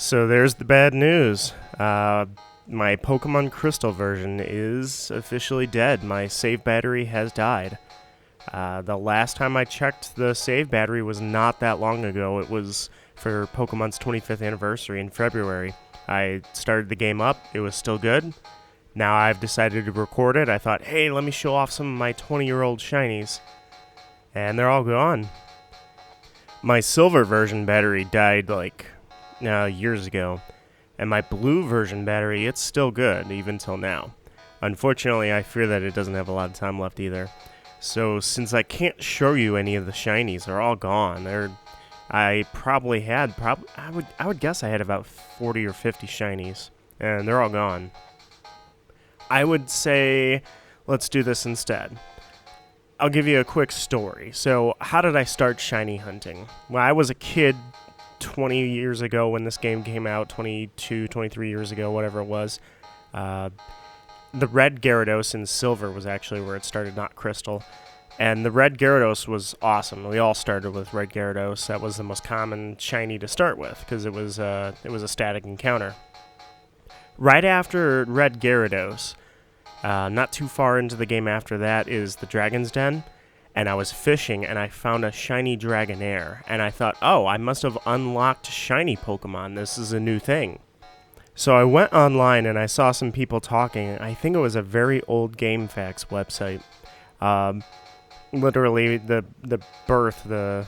So there's the bad news. My Pokemon Crystal version is officially dead. My save battery has died. The last time I checked the save battery was not that long ago. It was for Pokemon's 25th anniversary in February. I started the game up, it was still good. Now I've decided to record it. I thought, hey, let me show off some of my 20-year-old shinies. And they're all gone. My silver version battery died years ago. And my blue version battery, it's still good, even till now. Unfortunately, I fear that it doesn't have a lot of time left either. So since I can't show you any of the shinies, they're all gone. I probably had, I would guess I had about 40 or 50 shinies, and they're all gone. I would say, let's do this instead. I'll give you a quick story. So, how did I start shiny hunting? Well, I was a kid 20 years ago when this game came out, 22, 23 years ago, whatever it was. The red Gyarados in silver was actually where it started, not crystal. And the red Gyarados was awesome. We all started with red Gyarados. That was the most common shiny to start with because it was a static encounter. Right after red Gyarados, not too far into the game after that is the Dragon's Den. And I was fishing and I found a shiny Dragonair. And I thought, oh, I must have unlocked shiny Pokemon. This is a new thing. So I went online and I saw some people talking. I think it was a very old GameFAQs website. Literally the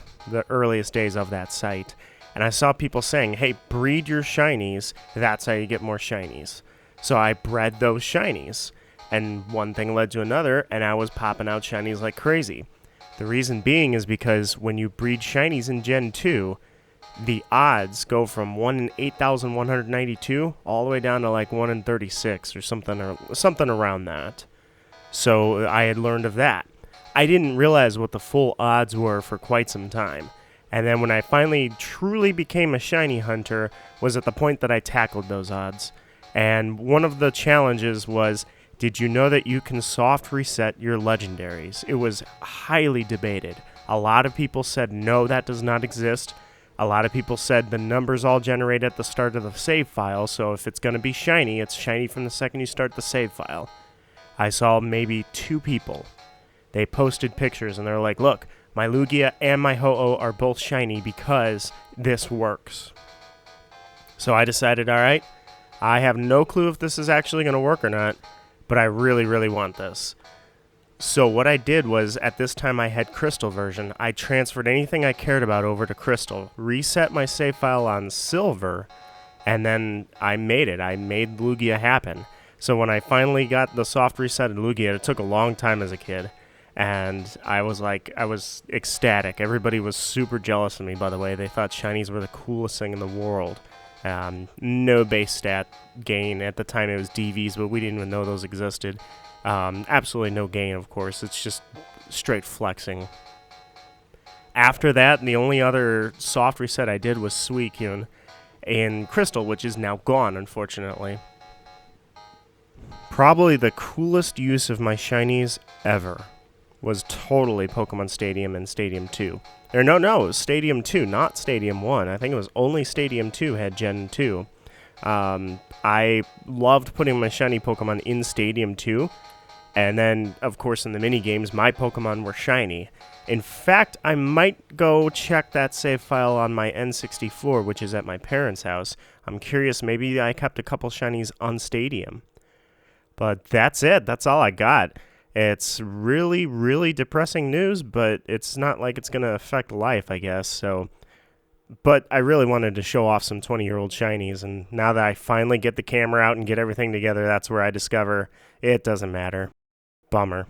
earliest days of that site. And I saw people saying, hey, breed your shinies. That's how you get more shinies. So I bred those shinies. And one thing led to another, and I was popping out shinies like crazy. The reason being is because when you breed shinies in Gen 2, the odds go from 1 in 8,192 all the way down to like 1 in 36 or something around that. So I had learned of that. I didn't realize what the full odds were for quite some time. And then when I finally truly became a shiny hunter was at the point that I tackled those odds. And one of the challenges was, did you know that you can soft reset your legendaries? It was highly debated. A lot of people said, no, that does not exist. A lot of people said the numbers all generate at the start of the save file, so if it's going to be shiny, it's shiny from the second you start the save file. I saw maybe 2 people. They posted pictures and they're like, look, my Lugia and my Ho-Oh are both shiny because this works. So I decided, alright, I have no clue if this is actually going to work or not, but I really, really want this. So what I did was, at this time I had Crystal version, I transferred anything I cared about over to Crystal, reset my save file on Silver, and then I made it. I made Lugia happen. So when I finally got the soft resetted Lugia, it took a long time as a kid, and I was ecstatic. Everybody was super jealous of me, by the way. They thought shinies were the coolest thing in the world. No base stat gain. At the time it was DVs, but we didn't even know those existed. Absolutely no gain, of course. It's just straight flexing. After that, the only other soft reset I did was Suicune in Crystal, which is now gone, unfortunately. Probably the coolest use of my shinies ever was totally Pokemon Stadium and Stadium 2. Or no, it was Stadium 2, not Stadium 1. I think it was only Stadium 2 had Gen 2. I loved putting my shiny Pokemon in Stadium 2. And then, of course, in the mini-games, my Pokemon were shiny. In fact, I might go check that save file on my N64, which is at my parents' house. I'm curious, maybe I kept a couple shinies on Stadium. But that's it. That's all I got. It's really, really depressing news, but it's not like it's going to affect life, I guess. But I really wanted to show off some 20-year-old shinies, and now that I finally get the camera out and get everything together, that's where I discover it doesn't matter. Bummer.